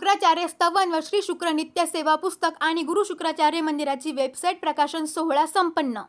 शुक्राचार्य स्तवन व श्री शुक्र नित्य सेवा पुस्तक आणि गुरु शुक्राचार्य मंदिराची वेबसाईट प्रकाशन सोहळा संपन्न।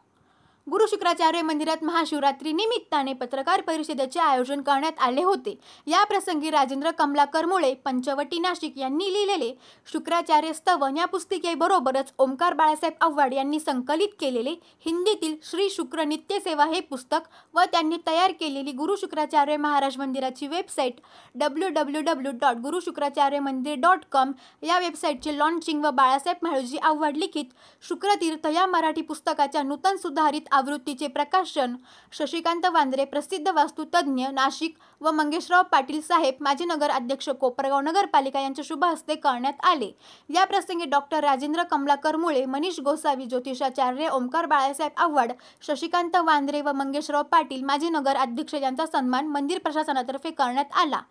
गुरु शुक्राचार्य मंदिरात महाशिवरात्री निमित्ताने पत्रकार परिषदेचे आयोजन करण्यात आले होते। या प्रसंगी राजेंद्र कमलाकर मुळे पंचवटी नाशिक यांनी लिहिलेले शुक्राचार्य स्तवन या पुस्तिकेबरोबरच ओमकार बाळासाहेब आव्हाड यांनी संकलित केलेले हिंदीतील श्री शुक्र नित्य सेवा हे पुस्तक व त्यांनी तयार केलेली गुरु शुक्राचार्य महाराज मंदिराची वेबसाईट www.gurushukratharyamandir.com या वेबसाईटचे लॉन्चिंग व बाळासाहेब म्हाळुजी आव्हाड लिखित शुक्रतीर्थ या मराठी पुस्तकाच्या नूतन सुधारित आवृत्तीचे प्रकाशन शशिकांत वांद्रे प्रसिद्ध वास्तुतज्ञ नाशिक व मंगेशराव पाटील साहेब माजी नगर अध्यक्ष कोपरगाव नगरपालिका यांच्या शुभ हस्ते करण्यात आले। या प्रसंगी डॉक्टर राजेंद्र कमलाकर मुळे, मनीष गोसावी, ज्योतिषाचार्य ओमकार बाळासाहेब आव्हाड, शशिकांत वांद्रे व मंगेशराव पाटील माजी नगर अध्यक्ष यांचा सन्मान मंदिर प्रशासनातर्फे करण्यात आला।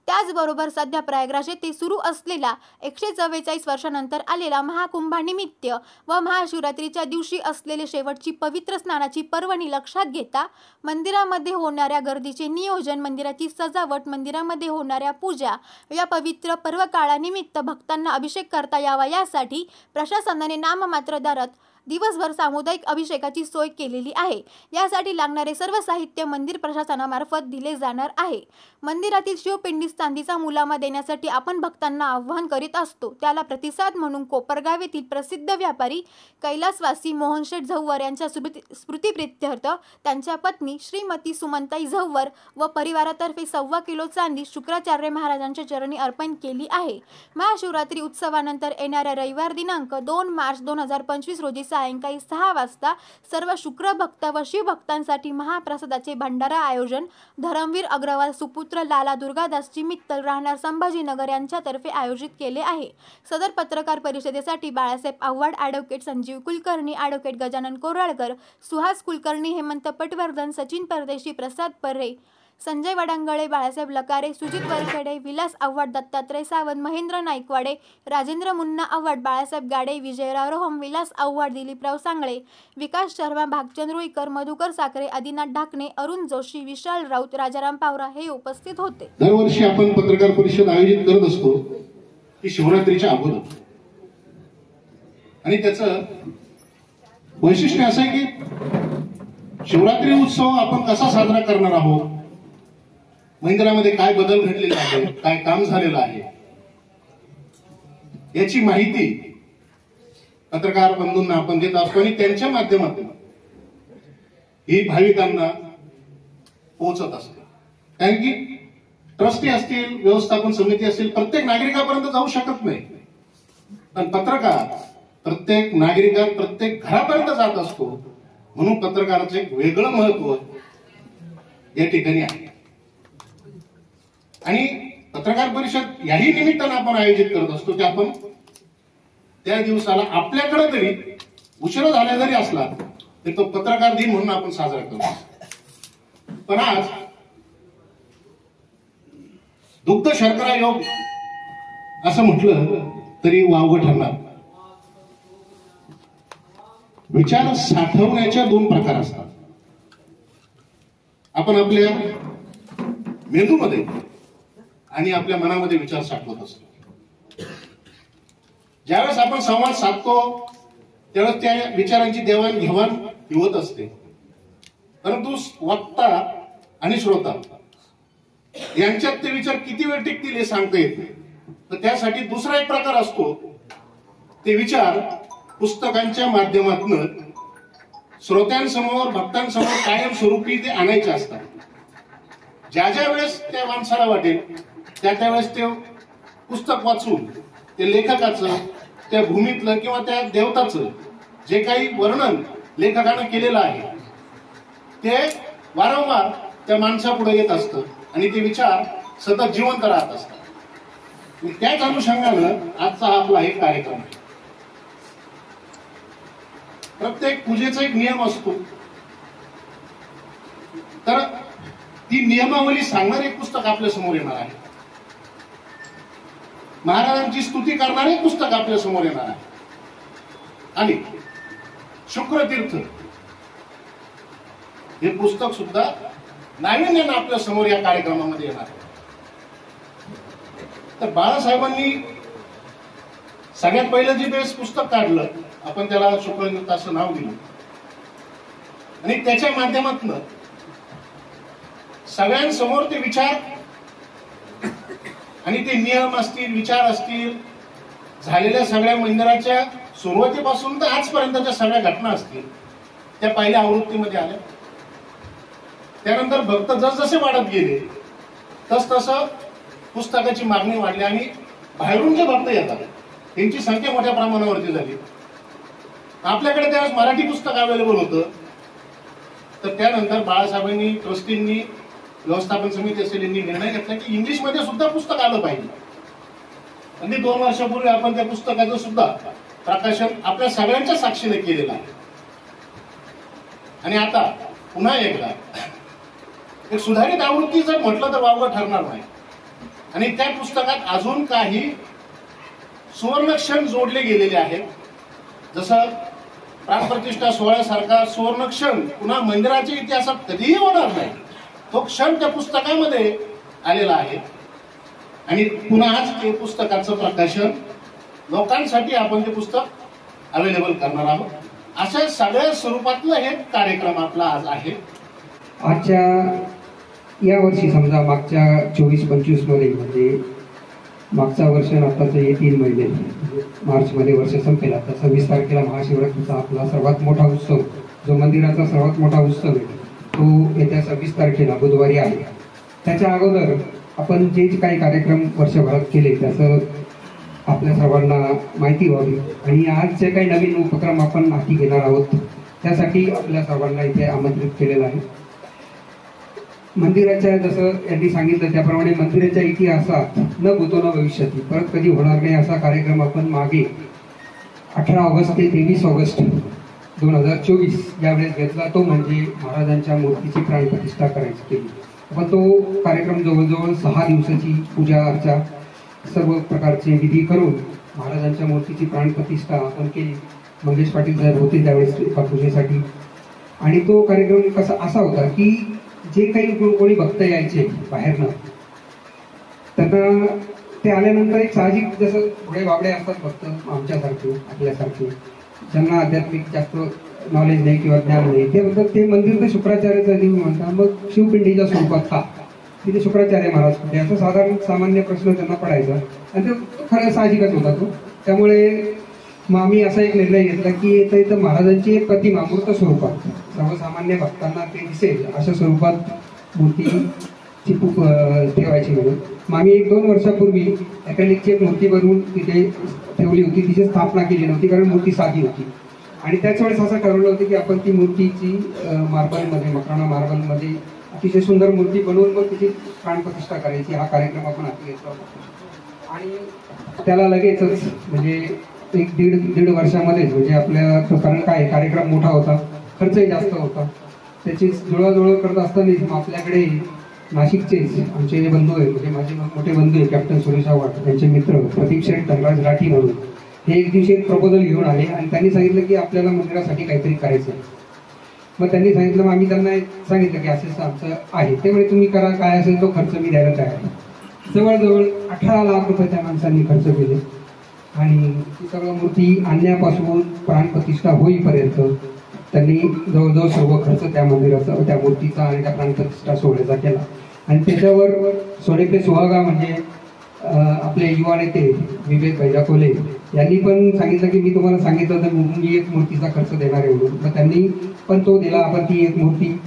त्याचबरोबर सध्या प्रयागराज येथे सुरू असलेला 144 वर्षानंतर आलेला महाकुंभानिमित्त व महाशिवरात्रीच्या दिवशी असलेले शेवटची पवित्र स्नानाची पर्वणी लक्षात घेता मंदिरामध्ये होणाऱ्या गर्दीचे नियोजन, मंदिराची सजावट, मंदिरामध्ये होणाऱ्या पूजा या पवित्र पर्व काळानिमित्त भक्तांना अभिषेक करता यावा यासाठी प्रशासनाने नाममात्र दरात दिवसभर सामुदायिक अभिषेकाची सोय केलेली आहे। यासाठी लागणारे सर्व साहित्य मंदिर प्रशासनामार्फत दिले जाणार आहे। मंदिरातील शिवपिंडीस चांदीचा मुलामा देण्यासाठी आपण भक्तांना आवाहन करीत असतो। त्याला प्रतिसाद म्हणून कोपरगाव येथील प्रसिद्ध व्यापारी कैलासवासी मोहनशेठ झव्वर यांच्या स्मृतिप्रित्यर्थ त्यांच्या पत्नी श्रीमती सुमनताई झव्वर व परिवारातर्फे 1.25 किलो चांदी शुक्राचार्य महाराजांच्या चरणी अर्पण केली आहे। महाशिवरात्री उत्सवानंतर येणाऱ्या रविवार दिनांक 2 मार्च 2025 रोजी सायंकाळी 6 वाजता सर्व शुक्र भक्त व शिवभक्तांसाठी महाप्रसादाचे भंडारा आयोजन धर्मवीर अग्रवाल सुपुत्र लाला दुर्गादासजी मित्तल राहणार संभाजीनगर यांच्यातर्फे आयोजित केले आहे। सदर पत्रकार परिषदेसाठी बाळासाहेब आव्हाड, ॲडव्होकेट संजीव कुलकर्णी, ॲडव्होकेट गजानन कोराळकर, सुहास कुलकर्णी, हेमंत पटवर्धन, सचिन परदेशी, प्रसाद पर्रे, संजय वडांगळे, बाळासाहेब लकारे, सुजित वरखेडे, विलास आव्हाड, दत्तात्रय सावंत, महेंद्र नाईकवाडे, राजेंद्र मुन्ना आव्हाड, बाळासाहेब गाडे, विजयराव रोहम, विलास आव्हाड, दिलीपराव सांगळे, विकास शर्मा, भागचंद रुईकर, मधुकर साखरे, आदिनाथ ढाकणे, अरुण जोशी, विशाल राऊत, राजाराम पावरा हे उपस्थित होते। दरवर्षी आपण पत्रकार परिषद आयोजित करत असतो की शिवरात्रीच्या अगोदर, आणि त्याचं वैशिष्ट्य असं आहे की शिवरात्री उत्सव आपण कसा साजरा करणार आहोत, मंदिरामध्ये काय बदल घडलेला आहे, काय काम झालेलं आहे याची माहिती पत्रकार बंधूंना आपण देत असतो आणि त्यांच्या माध्यमातून ही भाविकांना पोहोचत असते। कारण की ट्रस्टी असतील, व्यवस्थापन समिती असतील, प्रत्येक नागरिकापर्यंत जाऊ शकत नाही, पण पत्रकार प्रत्येक नागरिकात प्रत्येक घरापर्यंत जात असतो। म्हणून पत्रकाराचं एक वेगळं महत्व या ठिकाणी आहे आणि पत्रकार परिषद याही निमित्तानं आपण आयोजित करत असतो की आपण त्या दिवसाला आपल्याकडे तरी उशीर झाला जरी असला तरी तो पत्रकार दिन म्हणून आपण साजरा करतो। पण आज दुग्ध शर्करा योग असं म्हटलं तरी वावगं ठरणार। विचार साठवण्याच्या 2 प्रकार असतात। आपण आपल्या मेंदूमध्ये आणि आपल्या मनामध्ये विचार साठवत असतो। ज्यावेळेस आपण संवाद साधतो त्यावेळेस त्या विचारांची देवाणघेवाण होत असते, परंतु वक्ता आणि श्रोता यांच्यात ते विचार किती वेळ टिकतील हे सांगता येत नाही। तर त्यासाठी दुसरा एक प्रकार असतो, ते विचार पुस्तकांच्या माध्यमातून श्रोत्यांसमोर, भक्तांसमोर कायमस्वरूपी ते आणायचे असतात। ज्या ज्या वेळेस त्या माणसाला वाटेल त्यावेळेस ते पुस्तक वाचून ते लेखकाचं, त्या भूमीतलं किंवा त्या देवताचं जे काही वर्णन लेखकानं केलेलं आहे ते वारंवार त्या माणसापुढे येत असतं आणि ते विचार सतत जिवंत राहत असतात। त्याच अनुषंगानं आजचा हा आपला एक कार्यक्रम आहे। प्रत्येक पूजेचा एक नियम असतो, तर ती नियमावली सांगणारे एक पुस्तक आपल्या समोर येणार आहे। महाराजांची स्तुती करणारे पुस्तक आपल्या समोर येणार आहे आणि शुक्रतीर्थ हे पुस्तक सुद्धा नाविन्याने आपल्या समोर या कार्यक्रमामध्ये येणार आहे। तर बाळासाहेबांनी सगळ्यात पहिलं जे बेस पुस्तक काढलं आपण त्याला शुक्रनियुक्त असं नाव दिलं आणि त्याच्या माध्यमातून सगळ्यांसमोर ते विचार आणि ते नियम असतील, विचार असतील, झालेल्या सगळ्या मंदिराच्या सुरुवातीपासून तर आजपर्यंतच्या सगळ्या घटना असतील त्या पहिल्या आवृत्तीमध्ये आल्या. त्यानंतर भक्त जसजसे वाढत गेले तसतसं पुस्तकाची मागणी वाढली आणि बाहेरून जे भक्त येतात त्यांची संख्या मोठ्या प्रमाणावरती झाली. आपल्याकडे त्यावेळेस मराठी पुस्तक अवेलेबल होतं. तर त्यानंतर बाळासाहेबांनी, ट्रस्टींनी, व्यवस्थापन समिती असेल यांनी निर्णय घेतला की इंग्लिशमध्ये सुद्धा पुस्तक आलं पाहिजे. आणि 2 वर्षापूर्वी आपण त्या पुस्तकाचं सुद्धा प्रकाशन आपल्या सगळ्यांच्या साक्षीने केलेलं आहे. आणि आता पुन्हा एकदा एक सुधारित आवृत्ती जर म्हटलं तर वावगं ठरणार नाही. आणि त्या पुस्तकात अजून काही सुवर्णक्षण जोडले गेलेले आहेत. जसं प्राणप्रतिष्ठा सोहळ्यासारखा सुवर्णक्षण पुन्हा मंदिराच्या इतिहासात कधीही होणार नाही, तो क्षण त्या पुस्तकामध्ये आलेला आहे. आणि पुन्हा आज ते पुस्तकाचं प्रकाशन लोकांसाठी आपण ते पुस्तक अवेलेबल करणार आहोत. अशा सगळ्या स्वरूपातलं हे कार्यक्रम आपला आज आहे. आजच्या या वर्षी समजा मागच्या 24-25 मध्ये म्हणजे मागचा वर्ष आताच हे 3 महिने मार्चमध्ये वर्ष संपेल. आता 26 तारखेला महाशिवरात्रीचा आपला सर्वात मोठा उत्सव, जो मंदिराचा सर्वात मोठा उत्सव आहे, तो येत्या 26 तारखेला बुधवारी आहे. त्याच्या अगोदर आपण जे काही कार्यक्रम वर्षभरात केले त्याचं आपल्या सर्वांना माहिती व्हावी आणि आज जे काही नवीन उपक्रम आपण हाती घेणार आहोत त्यासाठी आपल्या सर्वांना इथे आमंत्रित केलेलं आहे. मंदिराच्या जसं यांनी सांगितलं त्याप्रमाणे मंदिराच्या इतिहासात न भूतो न भविष्यती, परत कधी होणार नाही असा कार्यक्रम आपण मागे 18 ऑगस्ट ते 23 ऑगस्ट 2024 यावेळेस घेतला. तो म्हणजे महाराजांच्या मूर्तीची प्राणप्रतिष्ठा करायची केली. आपण तो कार्यक्रम जवळजवळ 6 दिवसाची पूजा अर्चा सर्व प्रकारचे विधी करून महाराजांच्या मूर्तीची प्राणप्रतिष्ठा आपण केली. मंगेश पाटील साहेब होते त्यावेळेस एका पूजेसाठी. आणि तो कार्यक्रम कसा असा होता की जे काही कोणी भक्त यायचे बाहेरनं त्यांना ते आल्यानंतर एक साहजिक जसं थोडे बाबडे असतात भक्त आमच्यासारखे आपल्यासारखे ज्यांना आध्यात्मिक जास्त नॉलेज नाही किंवा ज्ञान नाही, ते म्हणतात ते मंदिर तर शुक्राचार्याचं देव म्हणतात, मग शिवपिंडीच्या स्वरूपात का तिथे शुक्राचार्य महाराज कुठे, असं साधारण सामान्य प्रश्न त्यांना पडायचा आणि ते खरं साहजिकच होता तो. त्यामुळे मग आम्ही असा एक निर्णय घेतला की इथं महाराजांची एक प्रतिमा मूर्त स्वरूपात सर्वसामान्य भक्तांना ते दिसेल अशा स्वरूपात मूर्तीची ठेवायची म्हणून. मग आम्ही 1-2 वर्षापूर्वी ॲक्रेलिकची एक मूर्ती बनवून तिथे ठेवली होती. तिची स्थापना केली नव्हती कारण मूर्ती साधी होती. आणि त्याच वेळेस असं ठरवलं होतं की आपण ती मूर्तीची मार्बलमध्ये, मकराणा मार्बलमध्ये अतिशय सुंदर मूर्ती बनवून मग तिची प्राणप्रतिष्ठा करायची. हा कार्यक्रम आपण हाती घेतला होता आणि त्याला लगेचच म्हणजे 1-1.5 वर्षामध्येच म्हणजे आपल्या कारण काय कार्यक्रम मोठा होता, खर्चही जास्त होता, त्याची जुळवाजुळव करत असताना आपल्याकडे नाशिकचेच आमचे जे बंधू आहेत म्हणजे माझे मोठे बंधू आहेत कॅप्टन सुरेश आव्हाड, त्यांचे मित्र प्रदीप शेठ धनराज राठी म्हणून हे एक दिवशी एक प्रपोजल घेऊन आले आणि त्यांनी सांगितलं की आपल्याला मंदिरासाठी काहीतरी करायचं. मग त्यांनी सांगितलं, मग आम्ही त्यांना सांगितलं की असं आमचं आहे. त्यामुळे तुम्ही करा, काय असेल तो खर्च मी द्यायला तयार आहे. जवळजवळ 18 लाख रुपये त्या माणसांनी खर्च केले आणि ती सर्व मूर्ती आणण्यापासून प्राणप्रतिष्ठा होईपर्यंत त्यांनी जवळजवळ सर्व खर्च त्या मंदिराचा, त्या मूर्तीचा आणि त्या प्राणप्रतिष्ठा सोहळ्याचा केला. आणि त्याच्यावर सोनेपे सुहागा म्हणजे आपले युवा नेते विवेक भैया कोले यांनी पण सांगितलं की मी तुम्हाला सांगितलं तर मी एक मूर्तीचा खर्च देणार आहे म्हणून. मग त्यांनी पण तो दिला. आपण ती एक मूर्ती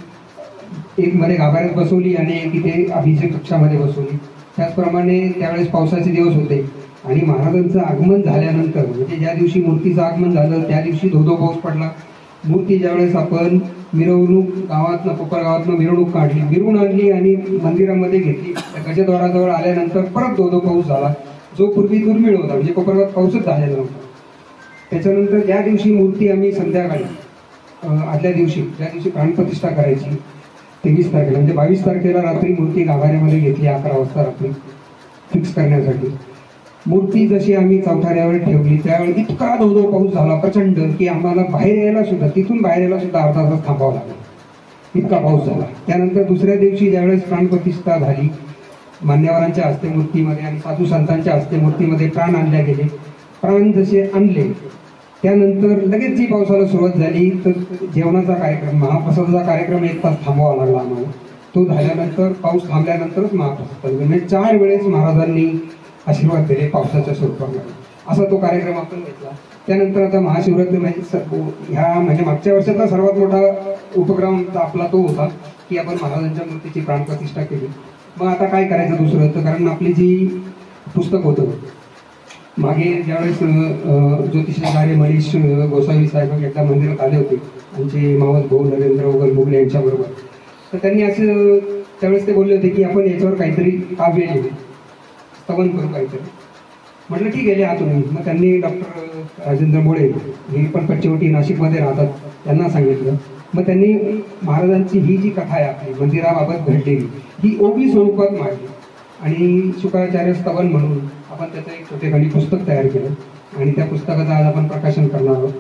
एक मध्ये गाभाऱ्यात बसवली आणि एक इथे अभिषेक कक्षामध्ये बसवली. त्याचप्रमाणे त्यावेळेस पावसाचे दिवस होते आणि महाराजांचं आगमन झाल्यानंतर म्हणजे ज्या दिवशी मूर्तीचं आगमन झालं त्या दिवशी धोधो पाऊस पडला. मूर्ती ज्यावेळेस आपण मिरवणूक गावातनं कोपर गावातनं मिरवणूक काढली, मिरवून आणली आणि मंदिरामध्ये घेतली. गजद्वाराजवळ आल्यानंतर परत धोधो पाऊस झाला, जो पूर्वी दुर्मिळ होता म्हणजे कोपरगावात पाऊसच झालेला नव्हता. त्याच्यानंतर ज्या दिवशी मूर्ती आम्ही संध्याकाळी आदल्या दिवशी ज्या दिवशी प्राणप्रतिष्ठा करायची 23 तारखेला म्हणजे 22 तारखेला रात्री मूर्ती गाभाऱ्यामध्ये घेतली 11 वाजता रात्री फिक्स करण्यासाठी. मूर्ती जशी आम्ही चौथाऱ्यावर ठेवली त्यावेळी इतका धोधो पाऊस झाला प्रचंड की आम्हाला बाहेर यायला सुद्धा, तिथून बाहेर यायला सुद्धा अर्धा तास थांबावं लागलं, इतका पाऊस झाला. त्यानंतर दुसऱ्या दिवशी ज्यावेळेस प्राणप्रतिष्ठा झाली मान्यवरांच्या हस्ते मूर्तीमध्ये आणि साधू संतांच्या हस्ते मूर्तीमध्ये प्राण आणले गेले प्राण जसे आणले त्यानंतर लगेच जी पावसाला सुरुवात झाली तर जेवणाचा कार्यक्रम, महाप्रसादाचा कार्यक्रम 1 तास थांबवावा लागला आम्हाला. तो झाल्यानंतर, पाऊस थांबल्यानंतरच महाप्रसाद झाला. म्हणजे 4 वेळेस महाराजांनी आशीर्वाद दिले पावसाच्या स्वरूपामध्ये. असा तो कार्यक्रम आपण घेतला. त्यानंतर आता महाशिवरात्री ह्या म्हणजे मागच्या वर्षाचा सर्वात मोठा उपक्रम आपला तो होता की आपण महाराजांच्या मूर्तीची प्राणप्रतिष्ठा केली. मग आता काय करायचं दुसरं, तर कारण आपली जी पुस्तक होतं मागे ज्यावेळेस ज्योतिषाचार्य मनीष गोसावी साहेब एकदा मंदिरात आले होते, आमचे मावस भाऊ नरेंद्र वगैरे मुगले यांच्याबरोबर, तर त्यांनी असं त्यावेळेस ते बोलले होते की आपण याच्यावर काहीतरी काव्य लिहू, स्तवन करू काहीतरी. म्हटलं ठीक आहे, लिहा तुम्ही. मग त्यांनी डॉक्टर राजेंद्र मोळे, हे पण कच्चेवटी नाशिकमध्ये राहतात, त्यांना सांगितलं. मग त्यांनी महाराजांची ही जी कथा आहे आपली मंदिराबाबत घडलेली ही ओवी स्वरूपात मांडली आणि शुक्राचार्य स्तवन म्हणून आपण त्याचं एक छोटेखानी पुस्तक तयार केलं आणि त्या पुस्तकाचं आज आपण प्रकाशन करणार आहोत.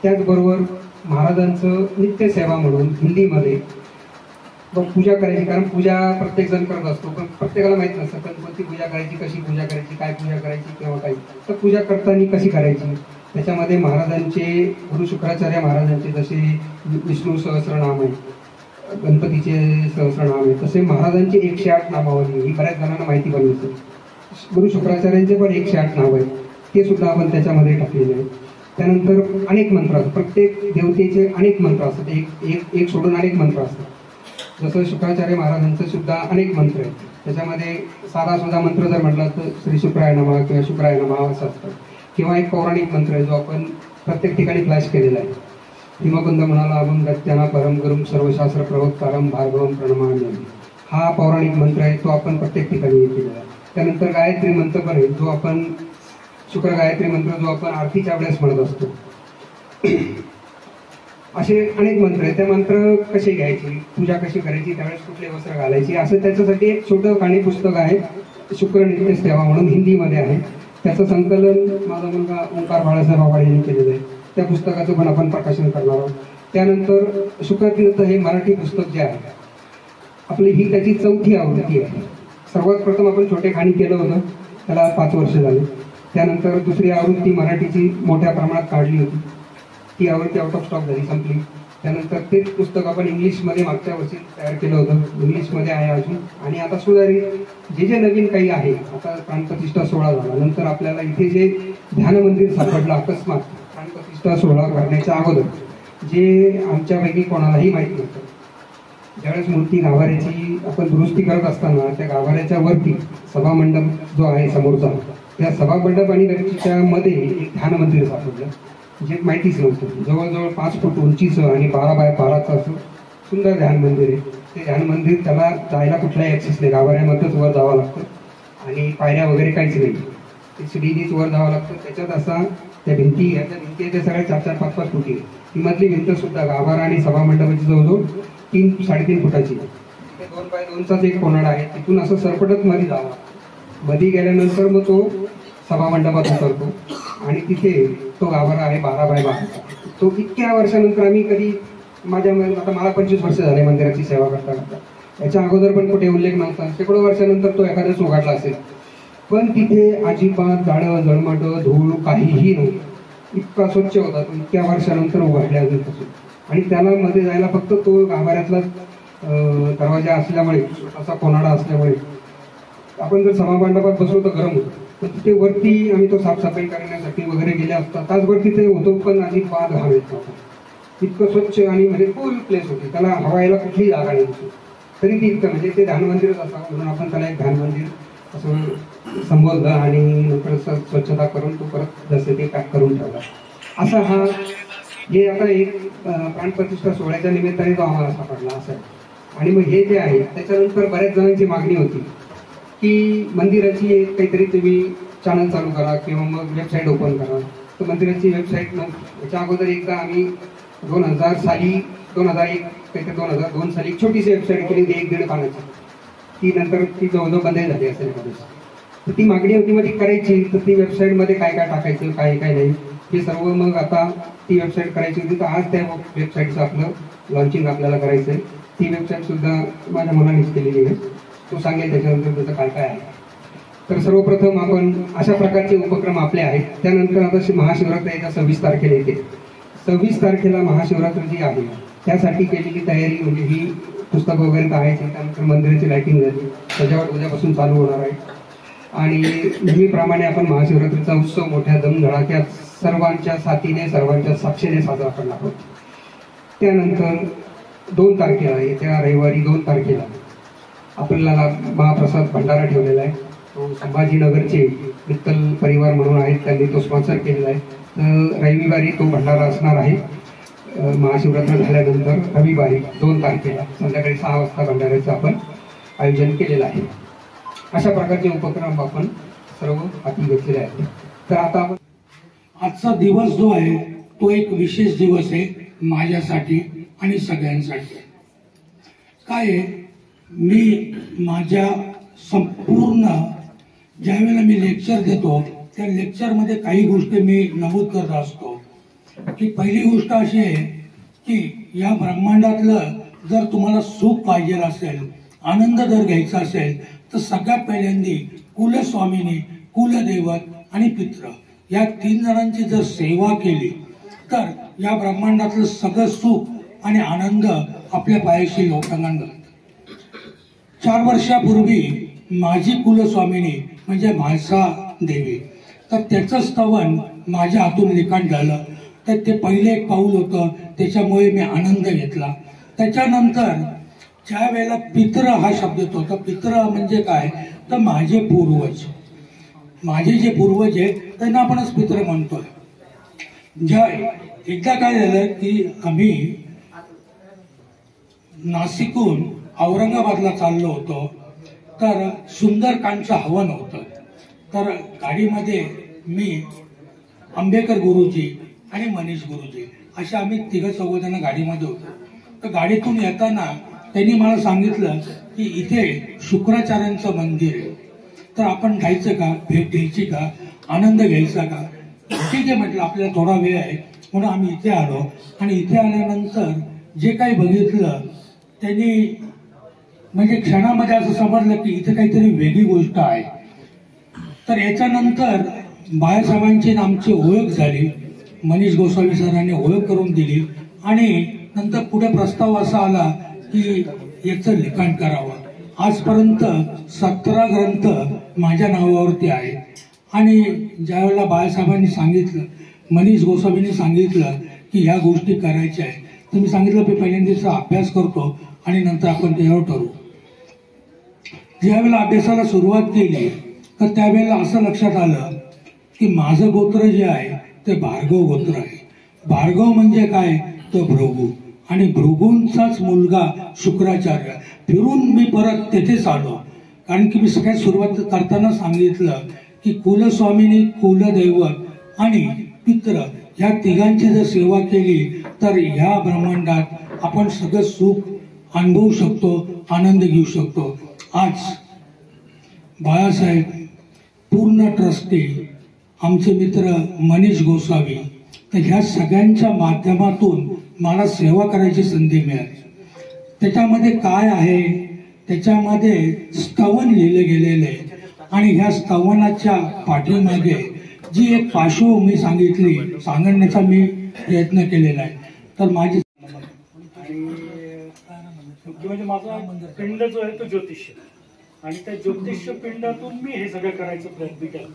त्याचबरोबर महाराजांचं नित्यसेवा म्हणून हिंदीमध्ये पूजा करायची, कारण पूजा प्रत्येक जण करत असतो पण प्रत्येकाला माहीत नसतं पण कोणती पूजा करायची, कशी पूजा करायची, काय पूजा करायची किंवा काही. तर पूजा करताना कशी करायची त्याच्यामध्ये महाराजांचे, गुरु शुक्राचार्य महाराजांचे जसे विष्णू सहस्रनाम आहे, गणपतीचे सहस्रनाम आहे, तसे महाराजांचे 108 नामावली, ही बऱ्याच जणांना माहिती पण नसते. गुरु शुक्राचार्यांचे पण 108 नाव आहेत, ते सुद्धा आपण त्याच्यामध्ये टाकलेले आहेत. त्यानंतर अनेक मंत्र असतात, प्रत्येक देवतेचे अनेक मंत्र असतात, एक सोडून अनेक मंत्र असतात. जसं शुक्राचार्य महाराजांचं सुद्धा अनेक मंत्र आहेत. त्याच्यामध्ये साधा सुद्धा मंत्र जर म्हटला तर श्री शुक्राय नमः किंवा शुक्राय नमः असं असतं. किंवा एक पौराणिक मंत्र आहे जो आपण प्रत्येक ठिकाणी फ्लॅश केलेला आहे, हिमकुंद म्हणाला अभंग गत्याना परम गुरुम सर्वशास्त्र प्रवक्तारम भार्गवम प्रणमाम्यहं. हा पौराणिक मंत्र आहे, तो आपण प्रत्येक ठिकाणी केलेला आहे. त्यानंतर गायत्री मंत्र पण आहे, जो आपण शुक्र गायत्री मंत्र जो आपण आरतीच्या वेळेस म्हणत असतो. असे अनेक मंत्र आहेत. ते मंत्र कसे घ्यायचे, पूजा कशी करायची, त्यावेळेस कुठले वस्त्र घालायची, असं त्याच्यासाठी एक छोटं काणी पुस्तक आहे, शुक्र नित्यसेवा म्हणून हिंदीमध्ये आहे. त्याचं संकलन माझा मुलगा ओंकार बाळासाहेब आव्हाड यांनी केलेलं आहे. त्या पुस्तकाचं पण आपण प्रकाशन करणार आहोत. त्यानंतर शुक्रतीर्थ हे मराठी पुस्तक जे आहे आपली, ही त्याची 4थी आवृत्ती आहे. सर्वात प्रथम आपण छोटे खाणी केलं होतं, त्याला 5 वर्ष झाले. त्यानंतर दुसरी आवृत्ती मराठीची मोठ्या प्रमाणात काढली होती, ती आवृत्ती आउट ऑफ स्टॉक झाली, संपली. त्यानंतर तेच पुस्तक आपण इंग्लिशमध्ये मागच्या वर्षी तयार केलं होतं, इंग्लिशमध्ये आहे अजून. आणि आता सुधारित जे नवीन काही आहे, आता प्राणप्रतिष्ठा सोहळा झाला नंतर आपल्याला इथे जे ध्यान मंदिर सापडलं अकस्मात प्राणप्रतिष्ठा सोहळा करण्याच्या अगोदर, जे आमच्यापैकी कोणालाही माहीत नव्हतं. ज्यावेळेस मूर्ती गाभाऱ्याची आपण दुरुस्ती करत असताना त्या गाभाऱ्याच्या वरती सभामंडप जो आहे समोरचा, त्या सभामंडप आणि गणपतीच्या मध्ये एक ध्यान मंदिर सापडलं, जे माहितीच नव्हतं. जवळजवळ 5 फूट उंचीचं आणि 12 बाय 12चं असं सुंदर ध्यान मंदिर आहे. ते ध्यान मंदिर, त्याला जायला कुठलाही ॲक्सेस नाही, गाभाऱ्यामध्येच वर जावं लागतं आणि पायऱ्या वगैरे काहीच नाही, ते सीडीनीच वर जावं लागतं. त्याच्यात असा त्या भिंती आहे, त्या सगळ्या 4-4, 5-5 फुटी आहे. ती मधली भिंत सुद्धा गाभारा आणि सभामंडपाची जवळजवळ 3-3.5 फुटाची. 2 बाय 2चाच एक कोनाडा आहे, तिथून असं सरपटत मध्ये जावं. मध्ये गेल्यानंतर मग तो सभामंडपात उतरतो आणि तिथे तो गाभारा आहे 12 बाय 12चा. तो इतक्या वर्षानंतर आम्ही कधी, आता मला 25 वर्ष झाले मंदिराची सेवा करता करता, याच्या अगोदर पण कुठे उल्लेख नव्हता. शेकडो वर्षानंतर तो एखाद्याच उघडला असेल, पण तिथे अजिबात जाडं जळमटं धूळ काहीही नव्हतं. इतका स्वच्छ होता तो, इतक्या वर्षानंतर उघडल्या अजूनपासून. आणि त्याला मध्ये जायला फक्त तो गाभाऱ्यातला दरवाजा असल्यामुळे, असा कोनाडा असल्यामुळे आपण जर सभामंडपात बसलो तर गरम होतं. पण तिथे वरती आम्ही तो साफसफाई करण्यासाठी वगैरे गेले असता तासभर तिथे होतो, पण अजिबात घाम येत नव्हता. इतकं स्वच्छ आणि म्हणजे फुल प्लेस होती, त्याला हवा यायला कुठलीही जागा नव्हती. तरी ती इतकं म्हणजे ते ध्यान मंदिरच असावं म्हणून आपण त्याला एक ध्यान मंदिर असं संबोधलं आणि नंतर स्वच्छता करून तो परत जसे ते पॅक करून ठेवला. असा हा हे आता एक प्राणप्रतिष्ठा सोहळ्याच्या निमित्ताने तो आम्हाला सापडला असं आहे. आणि मग हे जे आहे त्याच्यानंतर बऱ्याच जणांची मागणी होती की मंदिराची एक काहीतरी तुम्ही चॅनल चालू करा किंवा मग वेबसाईट ओपन करा. तर मंदिराची वेबसाईट नव्हती. याच्या अगोदर एकदा आम्ही 2000 साली 2001 काहीतरी 2002 साली एक छोटीशी वेबसाईट केली, 1-1.5 पानाची. ती नंतर ती जवळजवळ बंद झाली असेल एखाद्या. तर ती मागणी होती मग ती करायची, तर ती वेबसाईटमध्ये काय काय टाकायचं काय काय नाही हे सर्व मग आता ती वेबसाईट करायची होती. तर आज त्या वेबसाईटचं आपलं लॉन्चिंग आपल्याला करायचं आहे. ती वेबसाईट सुद्धा माझ्या मनानेच केलेली आहे, तो सांगेल त्याच्यानंतर त्याचं काय काय आहे. तर सर्वप्रथम आपण अशा प्रकारचे उपक्रम आपले आहेत. त्यानंतर आता महाशिवरात्र येत्या 26 तारखेला येते. 26 तारखेला महाशिवरात्र जी आहे त्यासाठी केलेली तयारी म्हणजे ही पुस्तकं वगैरे तर आहे. त्यानंतर मंदिराची लाईटिंग झाली, सजावट उद्यापासून चालू होणार आहे. आणि नेहमीप्रमाणे आपण महाशिवरात्रीचा उत्सव मोठ्या दमधडाक्यात सर्वांच्या साथीने सर्वांच्या साक्षीने साजरा करणार आहोत. त्यानंतर 2 तारखेला येत्या रविवारी 2 तारखेला आपल्याला महाप्रसाद भंडारा ठेवलेला आहे. तो संभाजीनगरचे विठ्ठल परिवार म्हणून आहेत, त्यांनी तो स्पॉन्सर केलेला आहे. तर रविवारी तो भंडारा असणार आहे. महाशिवरात्र झाल्यानंतर रविवारी 2 तारखेला संध्याकाळी 6 वाजता भंडाऱ्याचं आपण आयोजन केलेलं आहे. अशा प्रकारचे उपक्रम आपण सर्व हाती घेतलेले आहेत. तर आता आपण आजचा दिवस जो आहे तो एक विशेष दिवस आहे माझ्यासाठी आणि सगळ्यांसाठी. काय आहे, मी माझ्या संपूर्ण ज्यावेळेला मी लेक्चर देतो त्या लेक्चरमध्ये काही गोष्टी मी नमूद करत असतो. की पहिली गोष्ट अशी आहे की या ब्रह्मांडातलं जर तुम्हाला सुख पाहिजे असेल, आनंद जर घ्यायचा असेल, तर सगळ्यात पहिल्यांदी कुलस्वामिनी, कुलदैवत आणि पित्र या 3 जणांची जर सेवा केली तर या ब्रह्मांडातलं सगळं सुख आणि आनंद आपल्या पायाशी लोटांगण घालतं. 4 वर्षापूर्वी माझी कुलस्वामिनी म्हणजे म्हाळसा देवी, तर त्याचं स्तवन माझ्या हातून लिखाण झालं. तर ते पहिले एक पाऊल होतं, त्याच्यामुळे मी आनंद घेतला. त्याच्यानंतर ज्या वेळेला पित्र हा शब्द येतो, तर पित्र म्हणजे काय, तर माझे पूर्वज, माझे जे पूर्वज आहे त्यांना आपणच पित्र म्हणतोय. एकदा काय झालं की आम्ही नाशिकहून औरंगाबादला चाललो होतो. तर सुंदरकांडचं हवन होतं. तर गाडीमध्ये मी, आंबेकर गुरुजी आणि मनीष गुरुजी अशा आम्ही 3-4 गाडीमध्ये होतो. तर गाडीतून येताना त्यांनी मला सांगितलं की इथे शुक्राचार्यांचं मंदिर आहे, तर आपण जायचं का, भेट द्यायची का, आनंद घ्यायचा का. ठीक आहे म्हटलं, आपल्याला थोडा वेळ आहे म्हणून आम्ही इथे आलो. आणि इथे आल्यानंतर जे काही बघितलं त्यांनी म्हणजे क्षणामध्ये असं समजलं की इथे काहीतरी वेगळी गोष्ट आहे. तर याच्यानंतर बाळासाहेबांची आमची ओळख झाली. मनीष गोसावी सरांनी ओळख करून दिली आणि नंतर पुढे प्रस्ताव असा आला की याचं लिखाण करावं. आजपर्यंत 17 ग्रंथ माझ्या नावावरती आहेत. आणि ज्यावेळेला बाळासाहेबांनी सांगितलं, मनीष गोसावींनी सांगितलं की ह्या गोष्टी करायच्या आहेत, तर मी सांगितलं की पहिल्यांदा अभ्यास करतो आणि नंतर आपण त्यावर ठरवू. ज्यावेळेला अभ्यासाला सुरुवात केली तर त्यावेळेला असं लक्षात आलं की माझं गोत्र जे आहे ते भार्गव गोत्र आहे. भार्गव म्हणजे काय, तो भृगू, आणि भृगूंचाच मुलगा शुक्राचार्य. फिरून मी परत तेथेच आलो, कारण की मी सगळ्यात सुरुवात करताना सांगितलं की कुलस्वामिनी, कुलदैवत आणि पित्र ह्या तिघांची जर सेवा केली तर ह्या ब्रह्मांडात आपण सगळं सुख अनुभवू शकतो, आनंद घेऊ शकतो. आज बाळासाहेब, पूर्ण ट्रस्टी, आमचे मित्र मनीष गोसावी, तर ह्या सगळ्यांच्या माध्यमातून मला सेवा करायची संधी मिळाली. त्याच्यामध्ये काय आहे, त्याच्यामध्ये स्तवन लिहिले गेलेले आहे आणि ह्या स्तवनाच्या पाठीमागे जी एक पार्श्वभूमी सांगितली, सांगण्याचा मी प्रयत्न केलेला आहे. तर माझी म्हणजे माझा पिंड जो आहे तो ज्योतिष्य, आणि त्या ज्योतिष्य पिंडातून मी हे सगळं करायचा प्रयत्न केला.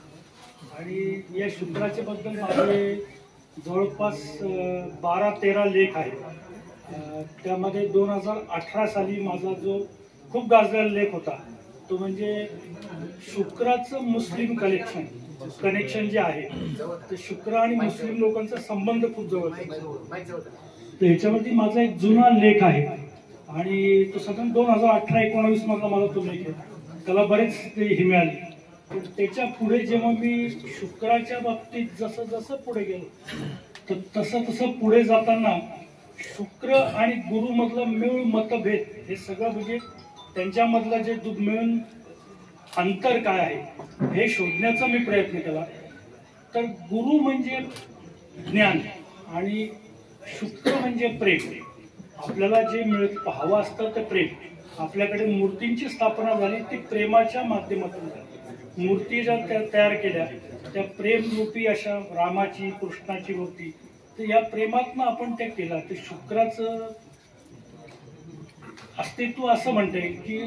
आणि या शुक्राच्या बद्दल माझे जवळपास 12-13 लेख आहेत. त्यामध्ये 2018 साली माझा जो खूप गाजलेला लेख होता तो म्हणजे शुक्राचं मुस्लिम कनेक्शन जे आहे, ते शुक्र आणि मुस्लिम लोकांचा संबंध खूप जवळचा. तर ह्याच्यावरती माझा एक जुना लेख आहे आणि तो साधारण 2018-19 मधला माझा तो लेख आहे. त्याला बरेच हे मिळाले. त्याच्या पुढे जेव्हा मी शुक्राच्या बाबतीत जसं जसं पुढे गेलो तर तसं तसं पुढे जाताना शुक्र आणि गुरु मधला मूळ मतभेद हे सगळं म्हणजे त्यांच्यामधलं जे मिळून अंतर काय आहे हे शोधण्याचा मी प्रयत्न केला. तर गुरु म्हणजे ज्ञान आणि शुक्र म्हणजे प्रेम. आपल्याला जे हवं असतं ते प्रेम. आपल्याकडे मूर्तींची स्थापना झाली ती प्रेमाच्या माध्यमातून झाली. मूर्ती ज्या तयार केल्या त्या प्रेमरूपी अशा रामाची कृष्णाची मूर्ती, तर या प्रेमातनं आपण ते केला. ते शुक्राचं अस्तित्व असं म्हणते की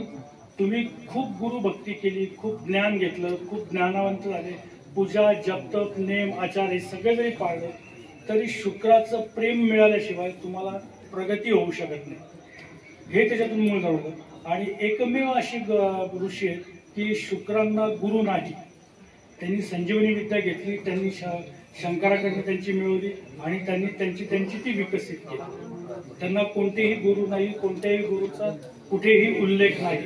तुम्ही खूप गुरुभक्ती केली, खूप ज्ञान घेतलं, खूप ज्ञानवंत झाले, पूजा जप नेम आचार हे सगळे जरी पाळलं तरी शुक्राचं प्रेम मिळाल्याशिवाय तुम्हाला प्रगती होऊ शकत नाही. हे त्याच्यातून मूळ जाणवलं. आणि एकमेव अशी ऋषी आहेत की शुक्रांना गुरु नाही. त्यांनी संजीवनी विद्या घेतली, त्यांनी शंकराकडनं त्यांची मिळवली आणि त्यांनी त्यांची ती विकसित केली. त्यांना कोणतेही गुरु नाही, कोणत्याही गुरुचा कुठेही उल्लेख नाही.